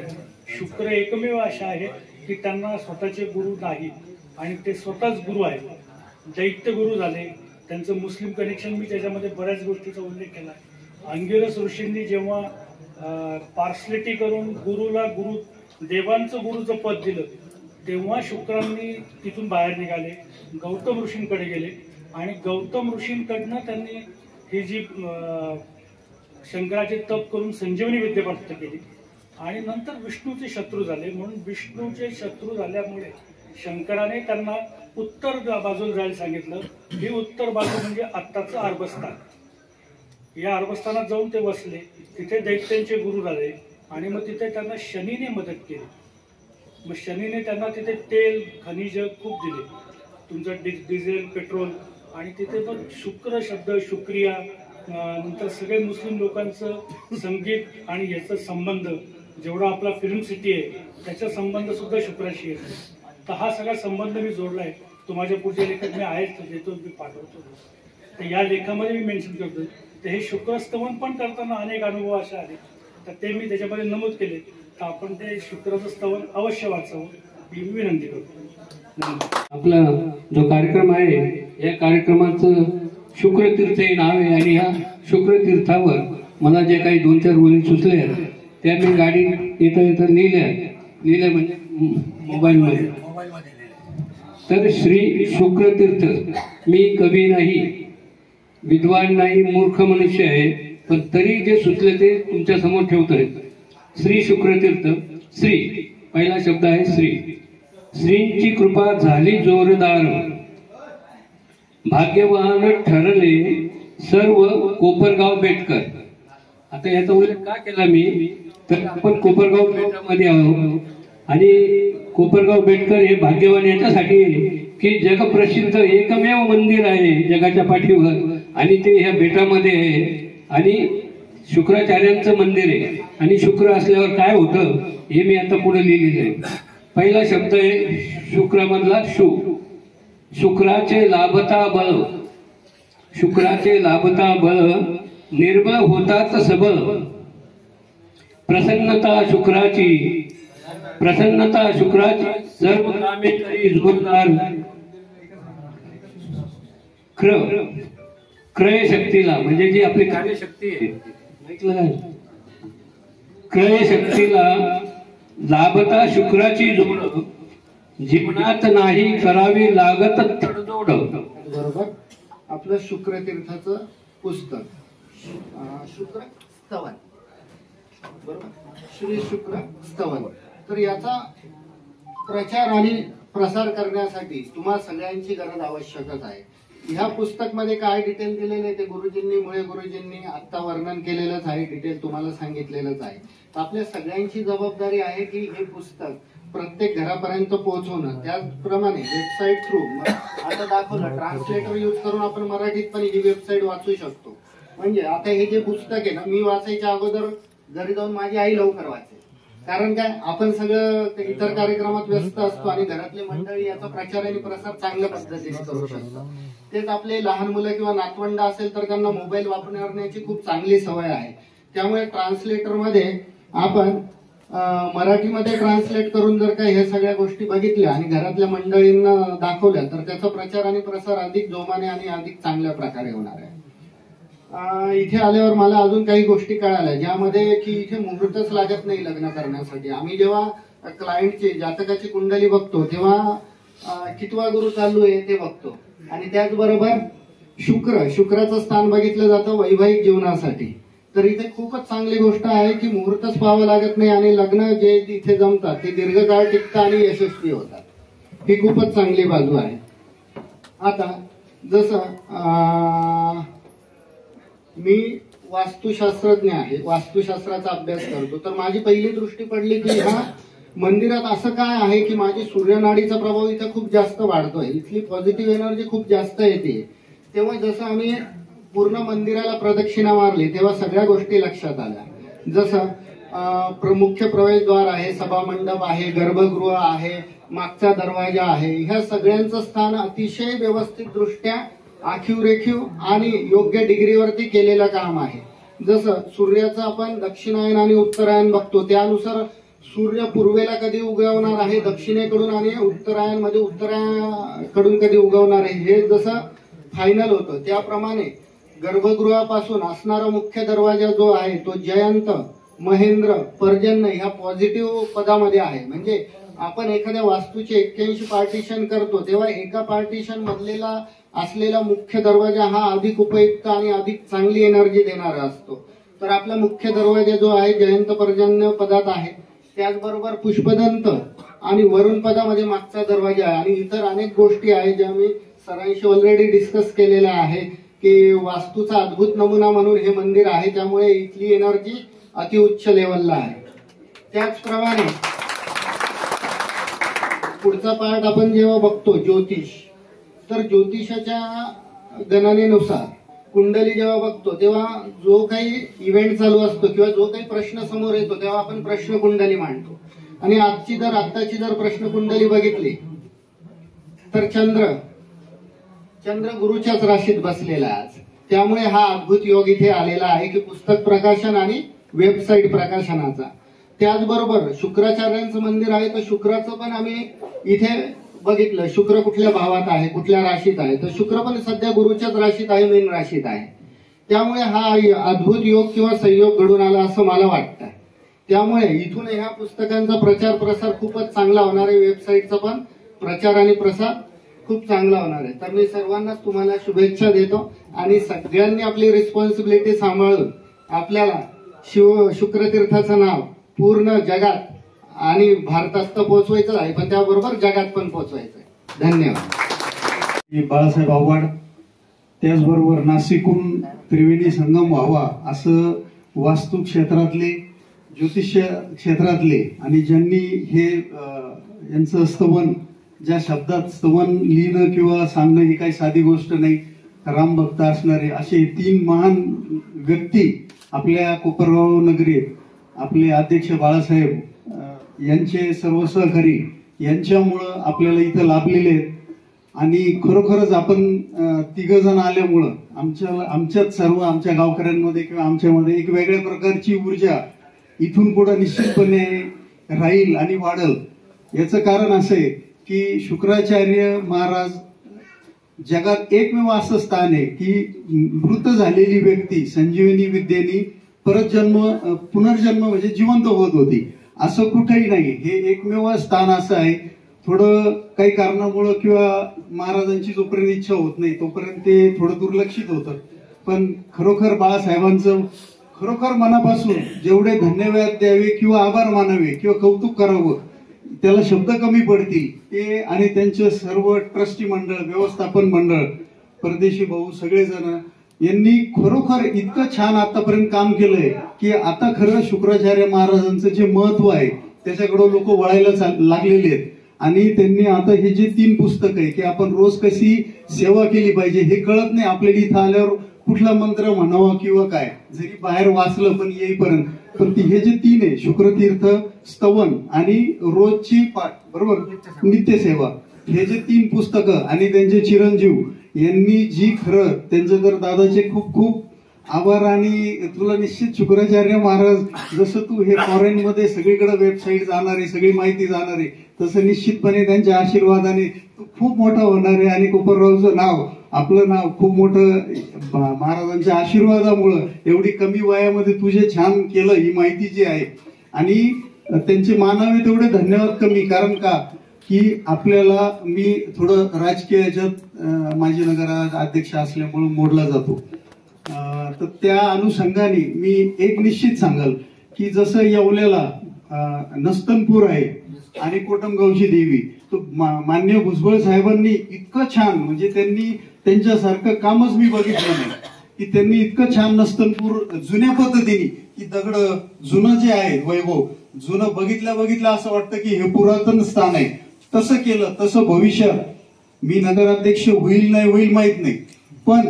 शुक्र एकमेव अशा आहे की त्यांना स्वतःचे गुरु नाही आणि ते स्वतःच गुरु आहेत. दैत्य गुरु झाले. त्यांचं मुस्लिम कनेक्शन मी त्याच्यामध्ये बऱ्याच गोष्टीचा उल्लेख केला. अंगिरस ऋषींनी जेव्हा पार्सलिटी करून गुरुला गुरु देवांचं गुरुचं पद दिलं तेव्हा शुक्रांनी तिथून बाहेर निघाले, गौतम ऋषींकडे गेले आणि गौतम ऋषींकडनं त्यांनी ही जी शंकराचे तप करून संजीवनी विद्या प्राप्त केली आणि नंतर विष्णूचे शत्रू झाले. म्हणून विष्णूचे शत्रू झाल्यामुळे शंकराने त्यांना उत्तर बाजूला जायला सांगितलं. ही उत्तर बाजू म्हणजे आत्ताचं अरबस्तान. या अरबस्तानात जाऊन ते बसले. तिथे दैत्यांचे गुरु झाले आणि मग तिथे त्यांना शनीने मदत केली. मग शनीने त्यांना तिथे तेल खनिज खूप दिले, तुमचं डिझेल पेट्रोल. आणि तिथे मग शुक्र शब्द शुक्रिया नंतर सगळे मुस्लिम लोकांचं संगीत आणि याचा संबंध जेवढा आपला फिल्म सिटी आहे त्याचा संबंध सुद्धा शुक्राशी आहे. तर हा सगळा संबंध मी जोडलाय. तो माझ्या पुढच्या लेखात मी आहेच, देतो, मी पाठवतो. तर या लेखामध्ये मी मेन्शन करतो. तर हे शुक्रस्तवन पण करताना अनेक अनुभव असे आले तर ते मी त्याच्यामध्ये नमूद केले. तर आपण ते शुक्राचं स्तवन अवश्य वाचावं ही मी विनंती करतो. आपला जो कार्यक्रम आहे या कार्यक्रमाचं शुक्रतीर्थ हे नाव आहे आणि ह्या शुक्रतीर्थावर मला जे काही 2-4 ओळी सुचले त्या मी गाडी येता लिहिल्या म्हणजे मोबाईलमध्ये. तर श्री शुक्रतीर्थ, मी कवी नाही, विद्वान नाही, मूर्ख मनुष्य आहे, पण तरी जे सुचले ते तुमच्या समोर ठेवतोय. श्री शुक्रतीर्थ. श्री पहिला शब्द आहे श्री. श्रींची कृपा झाली जोरदार, भाग्यवान ठरले सर्व कोपरगाव बेटकर. आता याचा उल्लेख का केला मी, तर आपण कोपरगाव बेटामध्ये आहोत आणि कोपरगाव बेटकर हे भाग्यवान याच्यासाठी की जगप्रसिद्ध एकमेव मंदिर आहे जगाच्या पाठीवर आणि ते ह्या बेटामध्ये आहे आणि शुक्राचार्यांचं मंदिर आहे. आणि शुक्र असल्यावर काय होतं हे मी आता पुढे लिहिलेलं आहे. पहिला शब्द आहे शुक्रामधला शु. शुक्राचे लाभता बळ, शुक्राचे लाभता बळ, निर्बळ होतात सबळ. प्रसन्नता शुक्राची, प्रसन्नता शुक्राची, सर्व कामे करी जोरदार. क्रय शक्तीला म्हणजे जी आपली कार्यशक्ती आहे, ऐकलं काय, क्रय शक्तीला लाभता शुक्राची जोड, जीवनात नाही करावी लागत तडजोड. बरोबर. आपलं शुक्रतीर्थाचं पुस्तक शुक्र स्तवन, बरोबर, श्री शुक्र स्तवन. तर याचा प्रचार आणि प्रसार करण्यासाठी तुम्हा सगळ्यांची गरज आवश्यकच आहे. ह्या पुस्तक मध्ये काय डिटेल दिलेले ते मुळे गुरुजींनी आता वर्णन केलेलंच आहे, डिटेल तुम्हाला सांगितलेलंच आहे. आपल्या सगळ्यांची जबाबदारी आहे की हे पुस्तक प्रत्येक घरापर्यंत पोहोचवणं. त्याचप्रमाणे वेबसाईट थ्रू आता दाखवलं ट्रान्सलेटर यूज करून आपण मराठीत पण ही वेबसाईट वाचू शकतो. म्हणजे आता हे जे पुस्तक आहे ना, मी वाचायच्या अगोदर घरी जाऊन माझी आई लवकर वाचते. कारण काय, आपण सगळं इतर कार्यक्रमात व्यस्त असतो आणि घरातली मंडळी याचा प्रचार आणि प्रसार चांगल्या पद्धतीने करू शकतो. तेच आपले लहान मुलं किंवा नातवंड असेल तर त्यांना मोबाईल वापरण्याची खूप चांगली सवय आहे. त्यामुळे ट्रान्सलेटर मध्ये आपण मराठीमध्ये ट्रान्सलेट करून जर का हे सगळ्या गोष्टी बघितल्या आणि घरातल्या मंडळींना दाखवल्या तर त्याचा प्रचार आणि प्रसार अधिक जोमाने आणि अधिक चांगल्या प्रकारे होणार आहे. इथे आल्यावर मला अजून काही गोष्टी कळाल्या ज्यामध्ये की इथे मुहूर्तच लागत नाही लग्न करण्यासाठी. आम्ही जेव्हा क्लायंटची जातकाची कुंडली बघतो तेव्हा कितवा गुरु चालू आहे ते बघतो आणि त्याचबरोबर शुक्राचं स्थान बघितलं जातं वैवाहिक जीवनासाठी. तर इथे खूपच चांगली गोष्ट आहे की मुहूर्तच पाहावं लागत नाही आणि लग्न जे इथे जमतात ते दीर्घकाळ टिकतात आणि यशस्वी होतात. ही खूपच चांगली बाजू आहे. आता जसं मी वास्तुशास्त्रज्ञ आहे, वास्तुशास्त्राचा अभ्यास करतो, तर माझी पहिली दृष्टी पडली की ह्या मंदिरात असं काय आहे की माझी सूर्यनाडीचा प्रभाव इथं खूप जास्त वाढतोय, इथली पॉझिटिव्ह एनर्जी खूप जास्त येते. तेव्हा जसं आम्ही पूर्ण मंदिराला प्रदक्षिणा मारली तेव्हा सगळ्या गोष्टी लक्षात आल्या. जसं मुख्य प्रवेशद्वार आहे, सभामंडप आहे, गर्भगृह आहे, मागचा दरवाजा आहे, ह्या सगळ्यांचं स्थान अतिशय व्यवस्थित दृष्ट्या आखीव रेखीव आणि योग्य डिग्रीवरती केलेलं काम आहे. जसं सूर्याचं आपण दक्षिणायन आणि उत्तरायण बघतो, त्यानुसार सूर्य पूर्वेला कधी उगवणार आहे दक्षिणेकडून आणि उत्तरायणमध्ये उत्तरायणकडून कधी उगवणार आहे हे जसं फायनल होतं, त्याप्रमाणे गर्भगृहापासून असणारा मुख्य दरवाजा जो आहे तो जयंत, महेंद्र, पर्जन्य ह्या पॉझिटिव्ह पदामध्ये आहे. म्हणजे आपण एखाद्या वास्तूचे 81 पार्टिशन करतो तेव्हा एका पार्टिशन मधलेला असलेला मुख्य दरवाजा हा अधिक उपयुक्त आणि अधिक चांगली एनर्जी देणारा असतो. तर आपला मुख्य दरवाजा जो आहे जयंत पर्जन्य पदात आहे, त्याचबरोबर पुष्पदंत आणि वरुण पदामध्ये मागचा दरवाजा आहे. आणि इतर अनेक गोष्टी आहेत ज्या मी सरांशी ऑलरेडी डिस्कस केलेल्या आहे की वास्तूचा अद्भुत नमुना म्हणून हे मंदिर आहे, त्यामुळे इथली एनर्जी अतिउच्च लेवलला आहे. त्याचप्रमाणे पुढचा पार्ट आपण जेव्हा बघतो ज्योतिष, तर ज्योतिषाच्या गणनेनुसार कुंडली जेव्हा बघतो तेव्हा जो काही इव्हेंट चालू असतो किंवा जो काही प्रश्न समोर येतो तेव्हा आपण प्रश्न कुंडली मांडतो. आणि आत्ताची जर प्रश्न कुंडली बघितली तर चंद्र गुरुच्याच राशीत बसलेला आज, त्यामुळे हा अद्भुत योग इथे आलेला आहे की पुस्तक प्रकाशन आणि वेबसाईट प्रकाशनाचा. त्याचबरोबर शुक्राचार्यांचं मंदिर आहे, तर शुक्राचं पण आम्ही इथे बघितलं शुक्र कुठल्या भावात आहे, कुठल्या राशीत आहे, तर शुक्र पण सध्या गुरुच्याच राशीत आहे, मीन राशीत आहे. त्यामुळे हा अद्भुत योग किंवा संयोग घडून आला असं मला वाटतं. त्यामुळे इथून ह्या पुस्तकांचा प्रचार प्रसार खूपच चांगला होणार आहे, वेबसाईटचा पण प्रचार आणि प्रसार खूप चांगला होणार आहे. तर मी सर्वांनाच तुम्हाला शुभेच्छा देतो आणि सगळ्यांनी आपली रिस्पॉन्सिबिलिटी सांभाळून आपल्याला शुक्रतीर्थाचं नाव पूर्ण जगात आणि भारतात तर पोहोचवायचं आहे, पण त्याबरोबर जगात पण पोहोचवायचं आहे. धन्यवाद. बाळासाहेब आव्हाड, त्याचबरोबर नाशिकहून त्रिवेणी संगम व्हावा असं वास्तू क्षेत्रातले, ज्योतिष क्षेत्रातले आणि ज्यांनी हे यांचं स्तवन, ज्या शब्दात स्तवन लिहिणं किंवा सांगणं ही काही साधी गोष्ट नाही, रामभक्त असणारे असे 3 महान व्यक्ती आपल्या कोपरगाव नगरीत आपले अध्यक्ष बाळासाहेब यांचे सर्व सहकारी यांच्यामुळं आपल्याला इथं लाभलेले आहेत. आणि खरोखरच आपण 3 जण आल्यामुळं आमच्यात सर्व आमच्या गावकऱ्यांमध्ये किंवा आमच्यामध्ये एक वेगळ्या प्रकारची ऊर्जा इथून पुढे निश्चितपणे राहील आणि वाढल. याचं कारण असं आहे की शुक्राचार्य महाराज जगात एकमेव असं स्थान आहे की मृत झालेली व्यक्ती संजीवनी विद्येनी पुनर्जन्म म्हणजे जिवंत होत होती, असं कुठेही नाही. हे एकमेव स्थान असं आहे. थोडं काही कारणामुळं किंवा महाराजांची जोपर्यंत इच्छा होत नाही तोपर्यंत ते थोडं दुर्लक्षित होतं. पण खरोखर बाळासाहेबांचं खरोखर मनापासून जेवढे धन्यवाद द्यावे किंवा आभार मानावे किंवा कौतुक करावं त्याला शब्द कमी पडतील ते. आणि त्यांचे सर्व ट्रस्टी मंडळ, व्यवस्थापन मंडळ, परदेशी भाऊ सगळेजण यांनी खरोखर इतकं छान आतापर्यंत काम केलंय की आता खरं शुक्राचार्य महाराजांचं जे महत्व आहे त्याच्याकडे लोक वळायला लागलेले आहेत. आणि त्यांनी आता हे जे 3 पुस्तक आहे की आपण रोज कशी सेवा केली पाहिजे हे कळत नाही आपल्याला इथं आल्यावर कुठला मंत्र म्हणावा किंवा काय, जरी बाहेर वाचलं पण येईपर्यंत. पण हे जे 3 आहे शुक्रतीर्थ, स्तवन आणि रोजची पाठ, बरोबर, नित्यसेवा, हे जे 3 पुस्तकं आणि त्यांचे चिरंजीव यांनी जी खरं त्यांचं तर दादाचे खूप खूप आभार. आणि तुला निश्चित शुक्राचार्य महाराज जसं तू हे फॉरेन मध्ये सगळीकडे वेबसाईट जाणार आहे, सगळी माहिती जाणार आहे, तसं निश्चितपणे त्यांच्या आशीर्वादाने तू खूप मोठा होणार आहे. आणि कोपरगावचं नाव, आपलं नाव खूप मोठं महाराजांच्या आशीर्वादामुळं एवढी कमी वयामध्ये तुझे छान केलं ही माहिती जी आहे. आणि त्यांचे मानावे तेवढे धन्यवाद कमी, कारण का की आपल्याला मी थोडं राजकीय याच्यात माजी नगर अध्यक्ष असल्यामुळे मोडला जातो. तर त्या अनुषंगाने मी एक निश्चित सांगाल की जसं येवल्याला नस्तनपूर आहे आणि कोटमगावची देवी तो माननीय भुजबळ साहेबांनी इतकं छान, म्हणजे त्यांनी त्यांच्यासारखं कामच मी बघितलं नाही, की त्यांनी इतकं छान नस्तनपूर जुन्या पद्धतीने, की दगड जुनं जे आहे वैभव जुनं बघितल्या असं वाटतं की हे पुरातन स्थान आहे, तसं केलं. तसं भविष्यात मी नगराध्यक्ष होईल नाही होईल माहित नाही, पण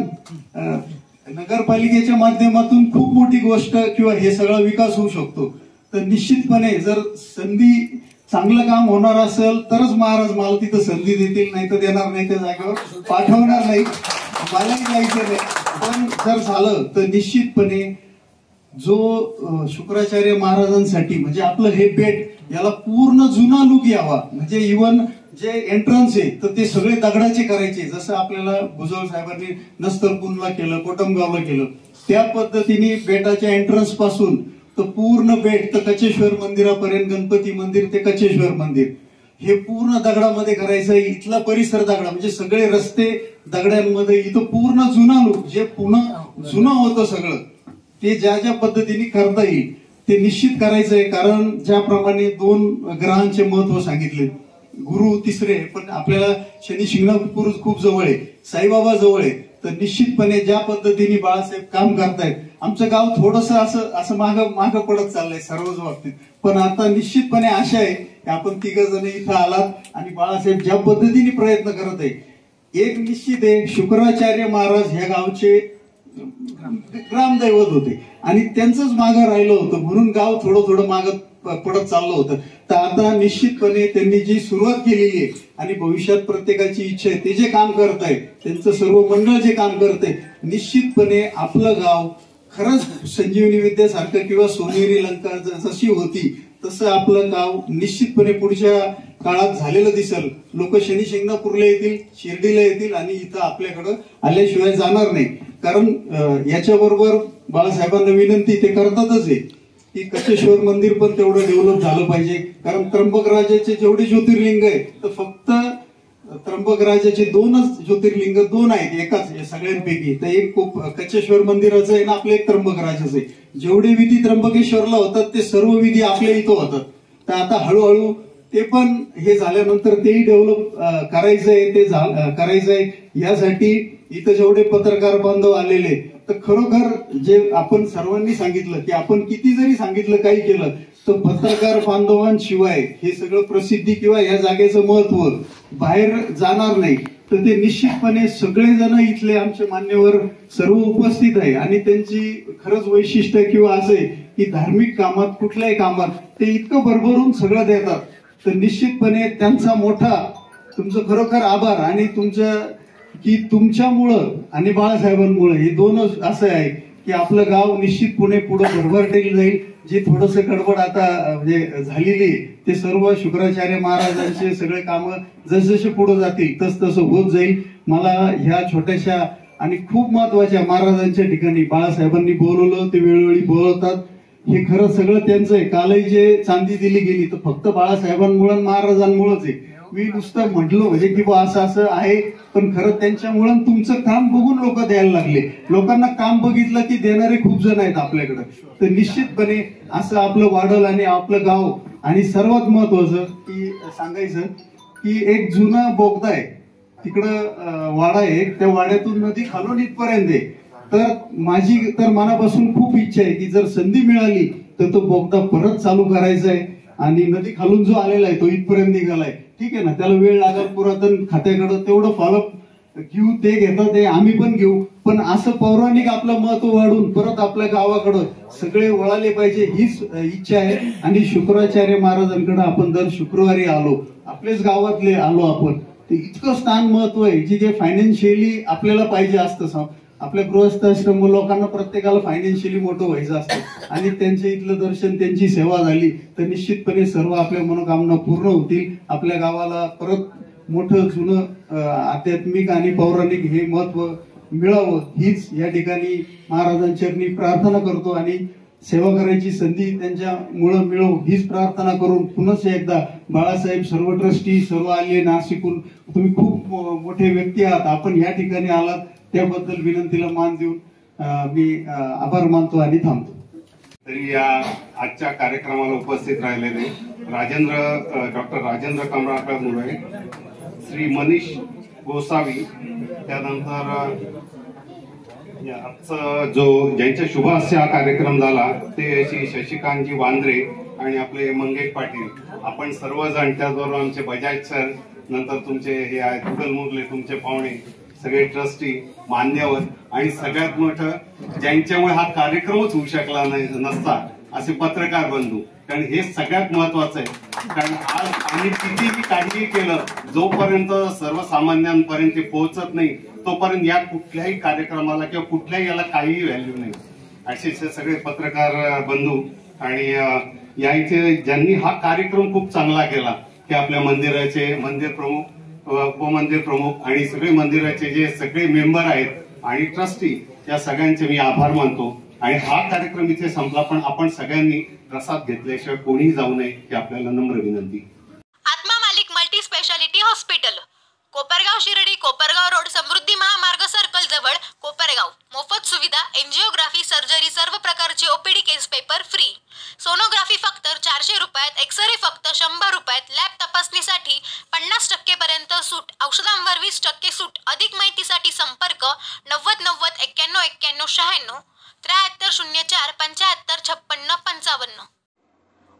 नगरपालिकेच्या माध्यमातून खूप मोठी गोष्ट किंवा हे सगळा विकास होऊ शकतो. तर निश्चितपणे जर संधी, चांगलं काम होणार असेल तरच महाराज मला तिथं संधी देतील, नाही तर देणार नाही, त्या जागेवर पाठवणार नाही, मलाही जायचं नाही. पण जर झालं तर निश्चितपणे जो शुक्राचार्य महाराजांसाठी म्हणजे आपलं हे पेठ याला पूर्ण जुना लुक यावा, म्हणजे इव्हन जे एंट्रन्स आहे तर ते सगळे दगडाचे करायचे, जसं आपल्याला भुजबळ साहेबांनी नस्तरकुंडला केलं, कोटमगावला केलं, त्या पद्धतीने बेटाच्या एंट्रन्स पासून तर पूर्ण बेट तर कचेश्वर मंदिरापर्यंत, गणपती मंदिर ते कचेश्वर मंदिर हे पूर्ण दगडामध्ये करायचं. इथला परिसर दगडा, म्हणजे सगळे रस्ते दगडांमध्ये, इथं पूर्ण जुना लुक, जे पुन्हा जुनं होतं सगळं ते ज्या पद्धतीने करता येईल ते निश्चित करायचंय. कारण ज्याप्रमाणे 2 ग्रहांचे महत्व सांगितले, गुरु तिसरे, पण आपल्याला शनी शिंगणापूर खूप जवळ आहे, साईबाबा जवळ आहे, तर निश्चितपणे ज्या पद्धतीने बाळासाहेब काम करतायत, आमचं गाव थोडंसं असं मागं पडत चाललंय सर्वच बाबतीत, पण आता निश्चितपणे आशा आहे की आपण 3 जण इथं आलात आणि बाळासाहेब ज्या पद्धतीने प्रयत्न करत आहे, एक निश्चित आहे, शुक्राचार्य महाराज ह्या गावचे ग्रामदैवत होते आणि त्यांचंच मागं राहिलं होतं, म्हणून गाव थोडं मागं पडत चाललं होतं. तर आता निश्चितपणे त्यांनी जी सुरुवात केलेली आहे आणि भविष्यात प्रत्येकाची इच्छा आहे, ते जे काम करत आहे, त्यांचं सर्व मंडळ जे काम करत आहे, निश्चितपणे आपलं गाव खरंच संजीवनी विद्यासारखं किंवा सोनेरी लंका जशी होती तसं आपलं गाव निश्चितपणे पुढच्या काळात झालेलं दिसेल. लोक शनी शिंगणापूरला येतील, शिर्डीला येतील आणि इथं आपल्याकडं आल्याशिवाय जाणार नाही. कारण याच्याबरोबर बाळासाहेबांना विनंती ते करतातच आहे की कचेश्वर मंदिर पण तेवढं डेव्हलप झालं पाहिजे. कारण त्र्यंबकराजाचे जेवढे ज्योतिर्लिंग आहे तर फक्त त्र्यंबकराजाचे 2च ज्योतिर्लिंग 2 आहेत एकाच सगळ्यांपैकी, तर एक कचेश्वर मंदिराचं आहे ना आपलं, एक त्र्यंबकराजाचं आहे. जेवढे विधी त्र्यंबकेश्वरला होतात ते सर्व विधी आपल्या इथं होतात. तर आता हळूहळू ते पण हे झाल्यानंतर तेही डेव्हलप करायचंय, ते करायचंय. यासाठी इथं जेवढे पत्रकार बांधव आलेले, तर खरोखर जे आपण सर्वांनी सांगितलं की आपण किती जरी सांगितलं काही केलं तर पत्रकार बांधवांशिवाय हे सगळं प्रसिद्धी किंवा या जागेचं महत्व बाहेर जाणार नाही. तर ते निश्चितपणे सगळेजण इथले आमचे मान्यवर सर्व उपस्थित आहे आणि त्यांची खरंच वैशिष्ट्य किंवा असं आहे की धार्मिक कामात कुठल्याही कामात ते इतकं भरभरून सगळं देतात. तर निश्चितपणे त्यांचा मोठा तुमचं खरोखर आभार आणि तुमच्यामुळं आणि बाळासाहेबांमुळे हे 2च असं आहे की आपलं गाव निश्चितपणे पुढे भरभराटीला जाईल. जे थोडंसं गडबड आता म्हणजे झालेली ते सर्व शुक्राचार्य महाराजांचे सगळे कामं जसजसे पुढे जातील तसं होत जाईल. मला ह्या छोट्याशा आणि खूप महत्वाच्या महाराजांच्या ठिकाणी बाळासाहेबांनी बोलवलं, ते वेळोवेळी बोलवतात, हे खरं सगळं त्यांचं आहे. कालही जे चांदी दिली गेली तर फक्त बाळासाहेबांमुळे महाराजांमुळेच आहे. मी नुसतं म्हटलं म्हणजे की असं आहे, पण खरं त्यांच्यामुळे तुमचं काम बघून लोक द्यायला लागले. लोकांना काम बघितलं की देणारे खूप जण आहेत आपल्याकडे. तर निश्चितपणे असं आपलं वाढल आणि आपलं गाव. आणि सर्वात महत्वाचं की सांगायचं की एक जुना बोगदा आहे तिकडं, वाडा आहे, त्या वाड्यातून नदी खालून इथपर्यंत आहे. तर मनापासून खूप इच्छा आहे की जर संधी मिळाली तर तो बोगदा परत चालू करायचा आहे. आणि नदी खालून जो आलेला आहे तो इथपर्यंत निघालाय, ठीक आहे ना, त्याला वेळ लागेल, पुरातन खात्याकडे तेवढं फॉलोअप घेऊ, ते घेतात ते आम्ही पण घेऊ. पण असं पौराणिक आपलं महत्व वाढून परत आपल्या गावाकडं सगळे वळाले पाहिजे हीच इच्छा आहे. आणि शुक्राचार्य महाराजांकडे आपण दर शुक्रवारी आलो, आपल्याच गावातले आलो आपण, ते इतकं स्थान महत्व आहे जे फायनान्शियली आपल्याला पाहिजे असतं. आपल्या गृहस्थाश्रम लोकांना प्रत्येकाला फायनान्शियली मोठं व्हायचं असतं आणि त्यांच्या इथलं दर्शन, त्यांची सेवा झाली तर निश्चितपणे सर्व आपल्या मनोकामना पूर्ण होतील. आपल्या गावाला परत मोठं जुनं आध्यात्मिक आणि पौराणिक हे महत्व मिळावं हीच या ठिकाणी महाराजांचरणी प्रार्थना करतो. आणि सेवा करायची संधी त्यांच्यामुळं मिळव हीच प्रार्थना करून पुनश्च एकदा बाळासाहेब, सर्व ट्रस्टी, सर्व आले नाशिकून, तुम्ही खूप मोठे व्यक्ती आहात, आपण या ठिकाणी आलात त्याबद्दल विनंतीला मान देऊन मी आभार मानतो आणि थांबतो. तरी या आजच्या कार्यक्रमाला उपस्थित राहिलेले डॉक्टर राजेंद्र कमळाकर मुळे, श्री मनीष गोसावी, त्यानंतर आजचा ज्यांच्या शुभ हस्ते हा कार्यक्रम झाला ते श्री शशिकांतजी वांद्रे आणि आपले मंगेश पाटील, आपण सर्वजण, त्याचबरोबर आमचे बजाज सर, नंतर तुमचे हे आहेत गुगल मुरले, तुमचे पाहुणे, सगळे ट्रस्टी, मान्यवर आणि सगळ्यात मोठं ज्यांच्यामुळे हा कार्यक्रमच होऊ शकला नसता असे पत्रकार बंधू, कारण हे सगळ्यात महत्वाचं आहे. कारण आज आम्ही कितीही काहीही केलं, जोपर्यंत सर्वसामान्यांपर्यंत ते पोहोचत नाही तोपर्यंत या कुठल्याही कार्यक्रमाला किंवा कुठल्याही याला काहीही व्हॅल्यू नाही. असे सगळे पत्रकार बंधू आणि या इथे ज्यांनी हा कार्यक्रम खूप चांगला केला की आपल्या मंदिराचे मंदिर प्रमुख, उपमंदिर प्रमुख आणि सगळे मंदिराचे जे सगळे मेंबर आहेत आणि ट्रस्टी, या सगळ्यांचे मी आभार मानतो. आणि हा कार्यक्रम इथे संपला, पण आपण सगळ्यांनी प्रसाद घेतल्याशिवाय कोणीही जाऊ नये ही आपल्याला नम्र विनंती. Atma Malik multi speciality hospital, Kopargaon Shirdi, Kopargaon road, Samruddhi Mahamarg circle जवळ, कोपरगाव. मोफत सुविधा, एंजिओग्राफी, सर्जरी, सर्व प्रकारचे ओपीडी केस पेपर फ्री. सोनोग्राफी फक्त 400 रुपयात, एक्सरे फक्त 100 रुपयात, लॅब तपासणीसाठी 50% पर्यंत सूट, औषधांवर 20% सूट. अधिक माहितीसाठी संपर्क 90 90 91 91 96 73 04 75 56 55.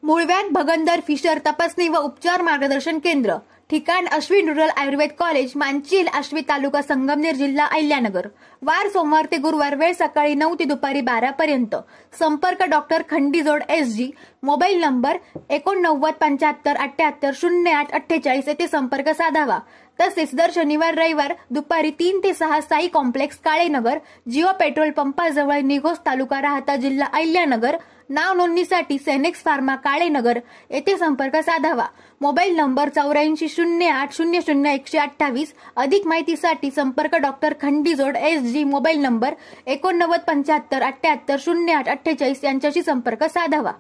मुळव्याध भगंदर फिशर तपासणी व उपचार मार्गदर्शन केंद्र, ठिकाण अश्विन रुरल आयुर्वेद कॉलेज, मांचील, आश्वी, तालुका संगमनेर, जिल्हा अहिल्यानगर. वार सोमवार ते गुरुवार, वेळ सकाळी 9 ते दुपारी 12 पर्यंत. संपर्क doctor Khandijod SG. Mobile number 89 75 78 08 48 येथे संपर्क साधावा. तसेच दर शनिवार रविवार दुपारी 3 ते 6 साई कॉम्प्लेक्स, काळेनगर, जिओ पेट्रोल पंपाजवळ, निघोज, तालुका राहता, जिल्हा अहिल्यानगर. नाव नोंदणीसाठी सेनेक्स फार्मा, काळेनगर येथे संपर्क साधावा. Mobile number 84 08 00 128. अधिक माहितीसाठी संपर्क doctor Khandijod SG. Mobile number 89 75 78 08 48 यांच्याशी संपर्क साधावा.